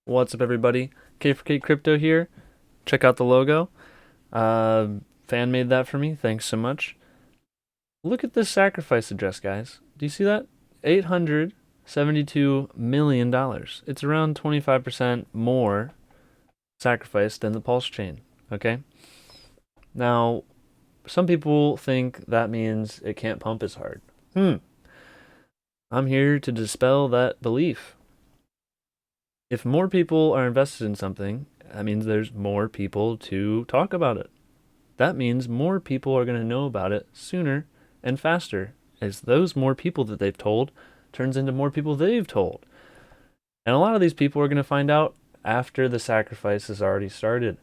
What's up, everybody? K for K Crypto here. Check out the logo. Fan made that for me. Thanks so much. Look at this sacrifice address, guys. Do you see that? $872 million. It's around 25% more sacrificed than the Pulsechain. Okay? Now, some people think that means it can't pump as hard. I'm here to dispel that belief. If more people are invested in something, that means there's more people to talk about it. That means more people are going to know about it sooner and faster, as those more people that they've told turns into more people they've told. And a lot of these people are going to find out after the sacrifice has already started.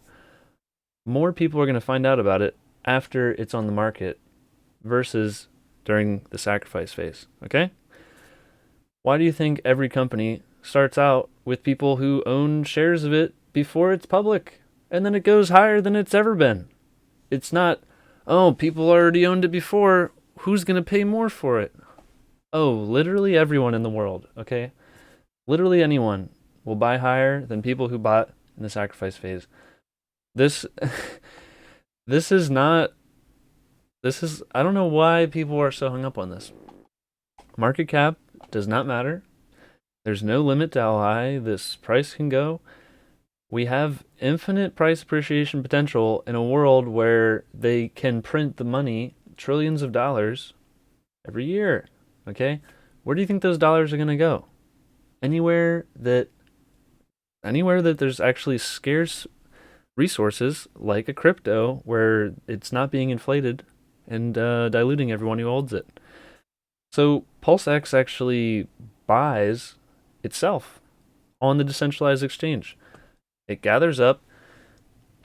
More people are going to find out about it after it's on the market versus during the sacrifice phase, okay? Why do you think every company starts out with people who own shares of it before it's public, and then it goes higher than it's ever been? It's not, oh, people already owned it before, who's going to pay more for it? Oh, literally everyone in the world, okay? Literally anyone will buy higher than people who bought in the sacrifice phase. This this is not this is I don't know why people are so hung up on this. Market cap does not matter. There's no limit to how high this price can go. We have infinite price appreciation potential in a world where they can print the money, trillions of dollars, every year. Okay? Where do you think those dollars are going to go? Anywhere that there's actually scarce resources, like a crypto, where it's not being inflated and diluting everyone who holds it. So PulseX actually buys itself on the decentralized exchange. It gathers up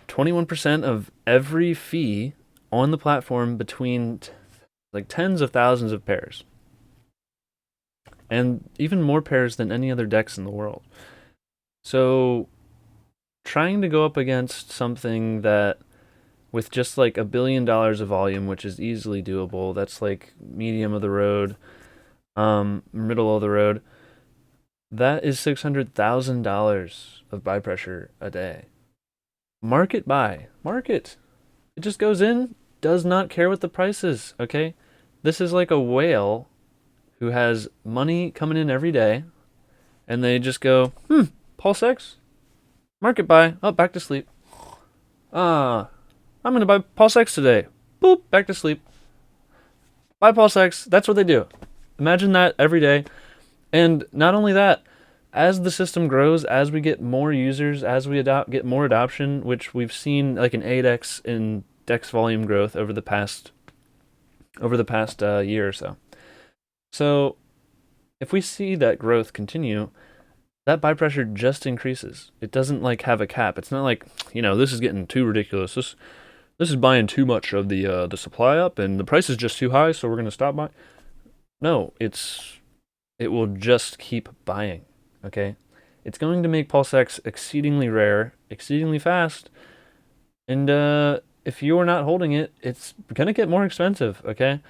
21% of every fee on the platform between like tens of thousands of pairs. And even more pairs than any other DEX in the world. So trying to go up against something that with just like $1 billion of volume, which is easily doable, that's like medium of the road, middle of the road, that is $600,000 of buy pressure a day. Market buy. Market. It just goes in, does not care what the price is, okay? This is like a whale who has money coming in every day, and they just go, PulseX? Market buy. Oh, back to sleep. I'm going to buy PulseX today. Boop, back to sleep. Buy PulseX. That's what they do. Imagine that every day. And not only that, as the system grows, as we get more users, as we get more adoption, which we've seen like an 8x in DEX volume growth over the past year or so. So if we see that growth continue, that buy pressure just increases. It doesn't like have a cap. It's not like, this is getting too ridiculous. This is buying too much of the supply up, and the price is just too high, so we're gonna stop buying. No, it will just keep buying. Okay, it's going to make PulseX exceedingly rare, exceedingly fast, and if you are not holding it, it's gonna get more expensive. Okay,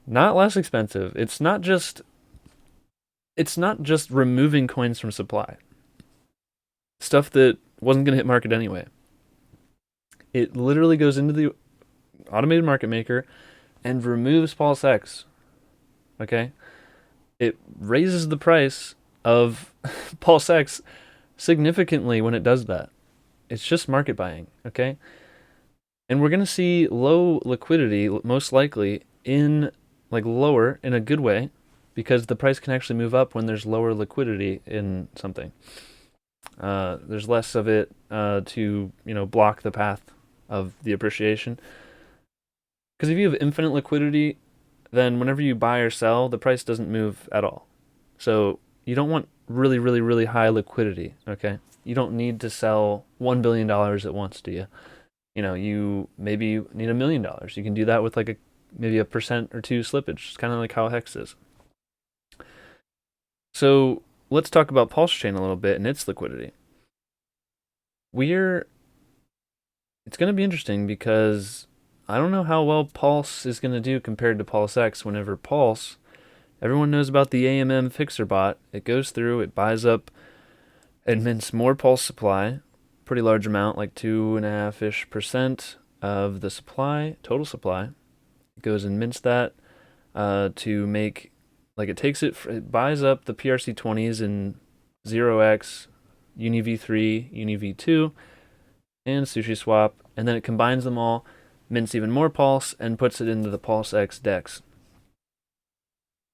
not less expensive. It's not just removing coins from supply. Stuff that wasn't going to hit market anyway. It literally goes into the automated market maker and removes PulseX. Okay? It raises the price of PulseX significantly when it does that. It's just market buying, okay? And we're going to see low liquidity, most likely, lower in a good way, because the price can actually move up when there's lower liquidity in something. There's less of it to block the path of the appreciation. Because if you have infinite liquidity, then whenever you buy or sell, the price doesn't move at all. So you don't want really, really, really high liquidity, okay? You don't need to sell $1 billion at once, do you? You maybe need $1 million. You can do that with maybe a 1% or 2% slippage. It's kind of like how Hex is. So let's talk about Pulsechain a little bit and its liquidity. It's going to be interesting because I don't know how well Pulse is going to do compared to PulseX. Whenever Pulse, everyone knows about the AMM fixer bot. It goes through, it buys up It mints more pulse supply, pretty large amount, like 2.5% of the supply, total supply. It goes and mints that to make, like it buys up the PRC20s in 0x, UniV3, UniV2, and SushiSwap, and then it combines them all, mints even more pulse, and puts it into the PulseX DEX.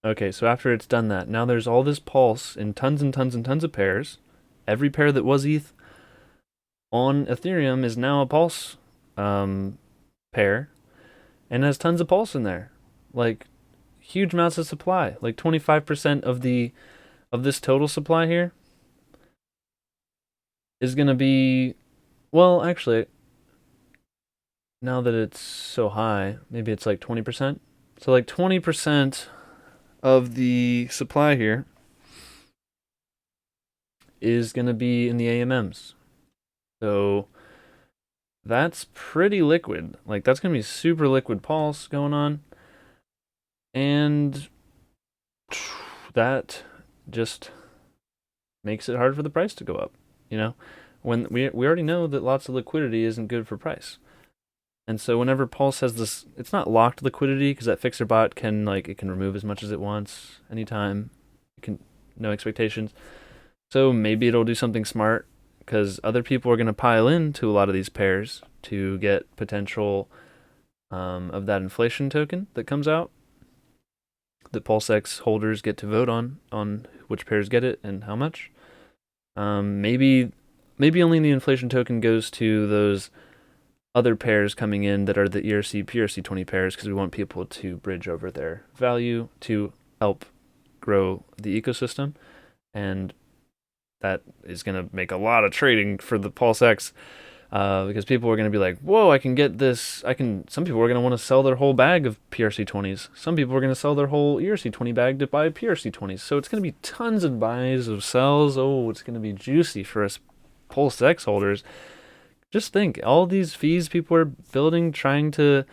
Okay, so after it's done that, now there's all this pulse in tons and tons and tons of pairs. Every pair that was ETH on Ethereum is now a pulse pair and has tons of pulse in there. Like huge amounts of supply. Like 25% of this total supply here is going to be, well, actually, now that it's so high, maybe it's like 20%. So like 20% of the supply here is going to be in the AMMs. So that's pretty liquid. Like that's going to be super liquid pulse going on. And that just makes it hard for the price to go up, you know? When we already know that lots of liquidity isn't good for price. And so whenever Pulse has this, it's not locked liquidity because that fixer bot can it can remove as much as it wants anytime. It can no expectations. So maybe it'll do something smart because other people are going to pile into a lot of these pairs to get potential of that inflation token that comes out. That PulseX holders get to vote on which pairs get it and how much. Maybe only the inflation token goes to those other pairs coming in that are the ERC PRC20 pairs because we want people to bridge over their value to help grow the ecosystem, and that is going to make a lot of trading for the PulseX because people are going to be like, whoa, I can get this. Some people are going to want to sell their whole bag of PRC20s. Some people are going to sell their whole ERC20 bag to buy PRC20s. So it's going to be tons of buys of sells. Oh, it's going to be juicy for us PulseX holders. Just think, all these fees people are building, trying to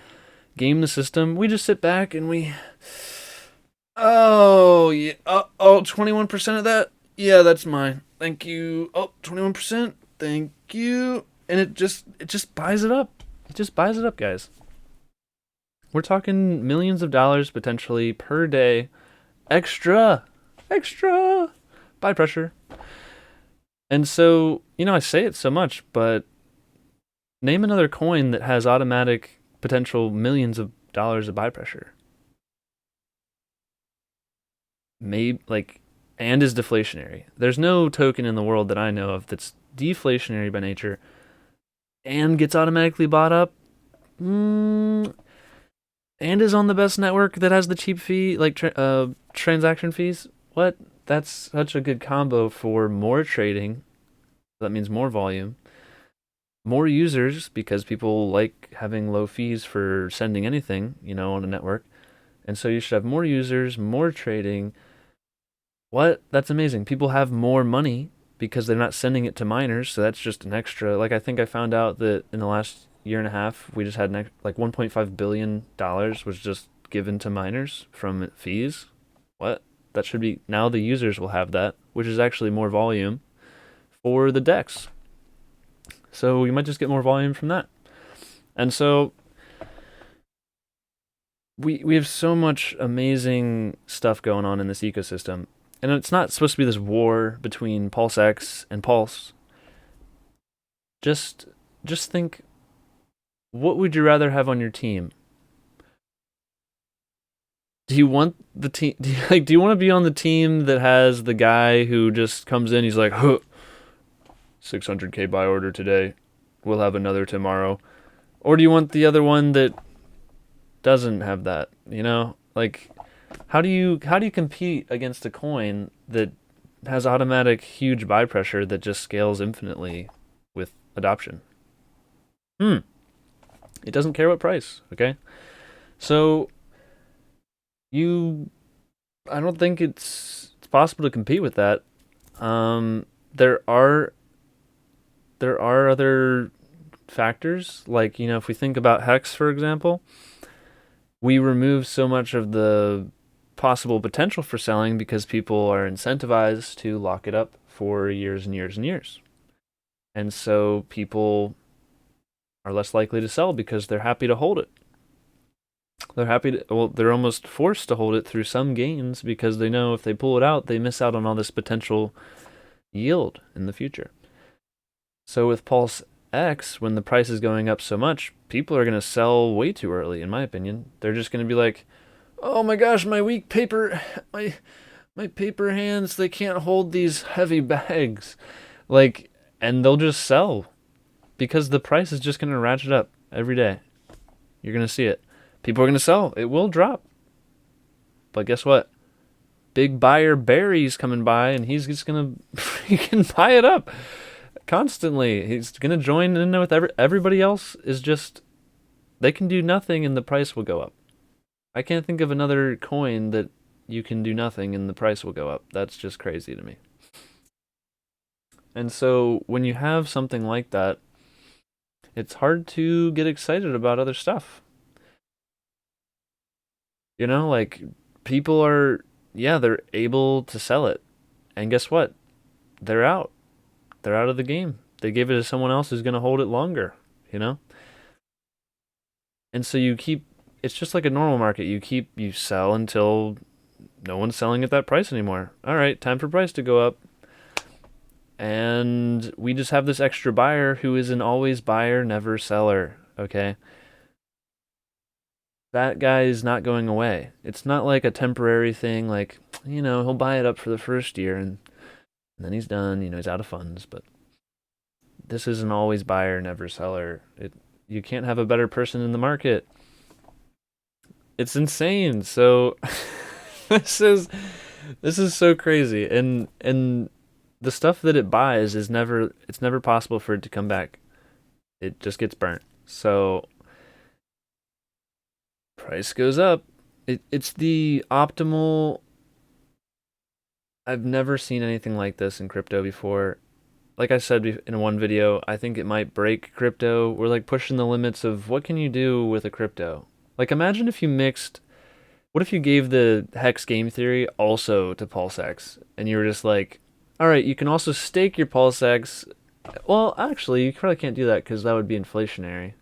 game the system. We just sit back and oh, yeah. 21% of that? Yeah, that's mine. Thank you. Oh, 21%. Thank you. And it just buys it up. It just buys it up, guys. We're talking millions of dollars potentially per day. Extra buy pressure. And so, I say it so much, but name another coin that has automatic potential millions of dollars of buy pressure. Maybe and is deflationary. There's no token in the world that I know of that's deflationary by nature and gets automatically bought up. And is on the best network that has the cheap fee, transaction fees. What? That's such a good combo for more trading. That means more volume. More users because people like having low fees for sending anything, on a network. And so you should have more users, more trading. What? That's amazing. People have more money because they're not sending it to miners, so that's just an extra. I think I found out that in the last year and a half, we just had $1.5 billion was just given to miners from fees. What? That should be, now the users will have that, which is actually more volume for the DEX. So you might just get more volume from that. And so we have so much amazing stuff going on in this ecosystem. And it's not supposed to be this war between PulseX and Pulse. Just think, what would you rather have on your team? Do you want the team? Do you want to be on the team that has the guy who just comes in? He's like, huh, 600K buy order today. We'll have another tomorrow. Or do you want the other one that doesn't have that? How do you compete against a coin that has automatic huge buy pressure that just scales infinitely with adoption? It doesn't care what price, okay? So I don't think it's possible to compete with that. There are other factors, if we think about Hex, for example, we remove so much of the possible potential for selling because people are incentivized to lock it up for years and years and years. And so people are less likely to sell because they're happy to hold it. They're happy to, well, they're almost forced to hold it through some gains because they know if they pull it out, they miss out on all this potential yield in the future. So with PulseX, when the price is going up so much, people are going to sell way too early, in my opinion. They're just going to be like, oh my gosh, my weak paper, my paper hands, they can't hold these heavy bags. Like, and they'll just sell because the price is just going to ratchet up every day. You're going to see it. People are going to sell. It will drop. But guess what? Big buyer Barry's coming by and he's just going to freaking buy it up constantly. He's going to join in with everybody else is just, they can do nothing and the price will go up. I can't think of another coin that you can do nothing and the price will go up. That's just crazy to me. And so when you have something like that, it's hard to get excited about other stuff. You know, like people are, yeah, they're able to sell it. And guess what? They're out. They're out of the game. They gave it to someone else who's going to hold it longer, you know? And so you keep, it's just like a normal market. You sell until no one's selling at that price anymore. All right, time for price to go up. And we just have this extra buyer who is an always buyer, never seller, okay? That guy is not going away. It's not like a temporary thing, like, you know, he'll buy it up for the first year and then he's done, you know, he's out of funds. But this is an always buyer, never seller. You can't have a better person in the market. It's insane. So this is so crazy. And the stuff that it buys is it's never possible for it to come back. It just gets burnt. So price goes up. It's the optimal. I've never seen anything like this in crypto before. Like I said in one video, I think it might break crypto. We're like pushing the limits of what can you do with a crypto. Like imagine if you mixed, what if you gave the hex game theory also to PulseX and you were just like, all right, you can also stake your PulseX. Well, actually, you probably can't do that because that would be inflationary.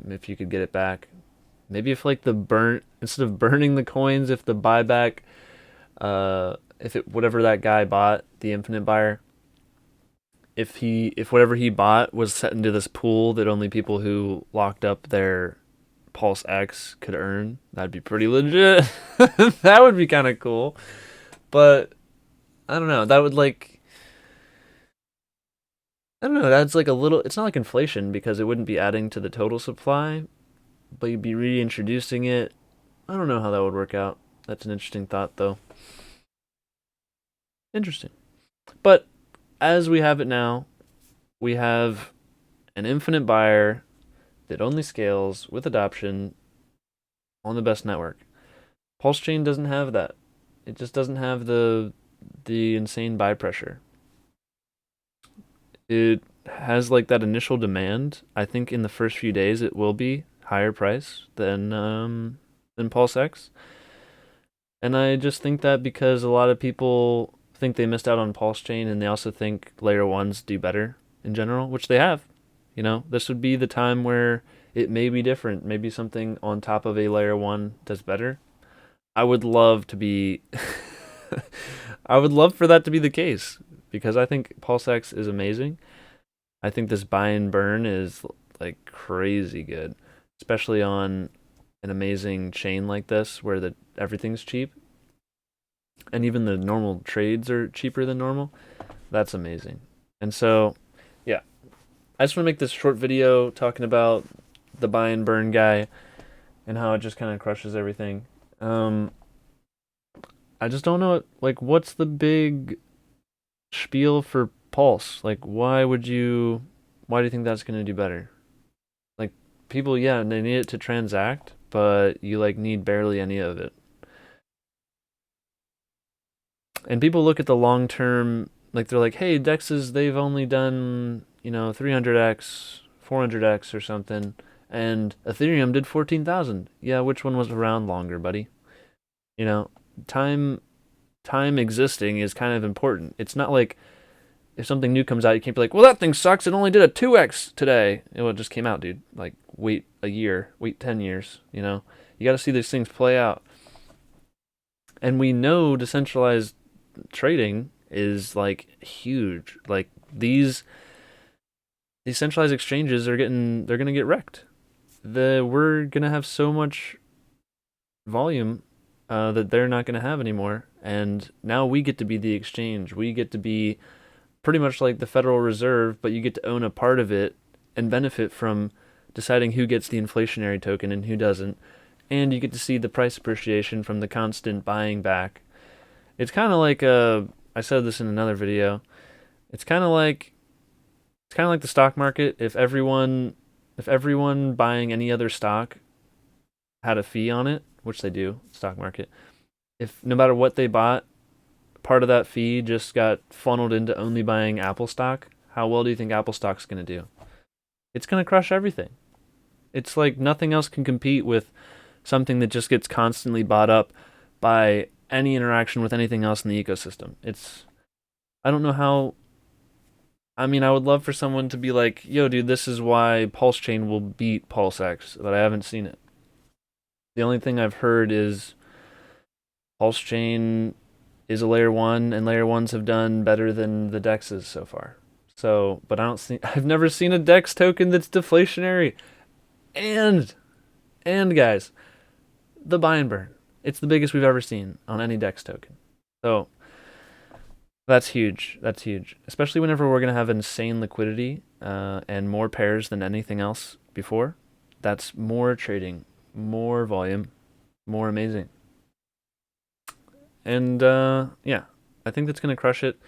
If you could get it back. Maybe if like instead of burning the coins, if the buyback, whatever that guy bought, the infinite buyer, if whatever he bought was set into this pool that only people who locked up their PulseX could earn, that'd be pretty legit. That would be kind of cool. But I don't know. That would like, I don't know. That's like a little. It's not like inflation because it wouldn't be adding to the total supply, but you'd be reintroducing it. I don't know how that would work out. That's an interesting thought, though. Interesting. But as we have it now, we have an infinite buyer that only scales with adoption on the best network. Pulsechain doesn't have that. It just doesn't have the insane buy pressure. It has like that initial demand. I think in the first few days it will be higher price than PulseX. And I just think that because a lot of people think they missed out on Pulsechain and they also think layer ones do better in general, which they have. You know, this would be the time where it may be different. Maybe something on top of a layer one does better. I would love to be I would love for that to be the case because I think PulseX is amazing. I think this buy and burn is like crazy good, especially on an amazing chain like this where everything's cheap and even the normal trades are cheaper than normal. That's amazing. And so, yeah, I just want to make this short video talking about the buy and burn guy and how it just kind of crushes everything. I just don't know, like, what's the big spiel for Pulse? Like, why do you think that's going to do better? Like, people, yeah, they need it to transact, but you, like, need barely any of it. And people look at the long term, like, they're like, hey, DEXs, they've only done, 300x, 400x or something, and Ethereum did 14,000. Yeah, which one was around longer, buddy? Time time existing is kind of important. It's not like if something new comes out, you can't be like, well, that thing sucks. It only did a 2x today. It just came out, dude. Like, wait a year, wait 10 years, you know? You got to see these things play out. And we know decentralized trading is like huge. Like these centralized exchanges they're going to get wrecked. We're going to have so much volume that they're not going to have anymore. And now we get to be the exchange. We get to be pretty much like the Federal Reserve, but you get to own a part of it and benefit from deciding who gets the inflationary token and who doesn't. And you get to see the price appreciation from the constant buying back. It's kind of like I said this in another video. It's kind of like the stock market. If everyone buying any other stock had a fee on it, which they do, stock market. If no matter what they bought, part of that fee just got funneled into only buying Apple stock, how well do you think Apple stock's going to do? It's going to crush everything. It's like nothing else can compete with something that just gets constantly bought up by any interaction with anything else in the ecosystem. I don't know how. I mean, I would love for someone to be like, yo, dude, this is why Pulsechain will beat PulseX, but I haven't seen it. The only thing I've heard is Pulsechain is a layer 1, and layer 1s have done better than the DEXs so far. So, but I've never seen a DEX token that's deflationary. And guys, the buy and burn. It's the biggest we've ever seen on any DEX token. So that's huge. That's huge. Especially whenever we're going to have insane liquidity and more pairs than anything else before. That's more trading, more volume, more amazing. And yeah, I think that's going to crush it.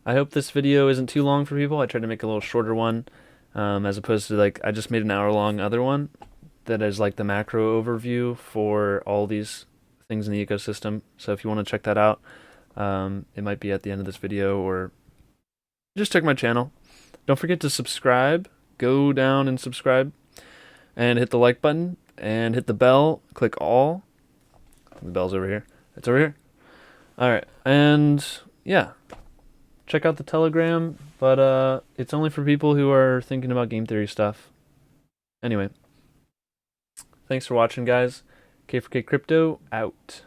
I hope this video isn't too long for people. I tried to make a little shorter one as opposed to like I just made an hour-long other one that is like the macro overview for all these things in the ecosystem. So if you want to check that out, it might be at the end of this video or just check my channel. Don't forget to subscribe. Go down and subscribe and hit the like button and hit the bell. Click all. The bell's over here. It's over here. All right. And yeah, check out the Telegram, but it's only for people who are thinking about game theory stuff. Anyway, thanks for watching, guys. K4K Crypto out.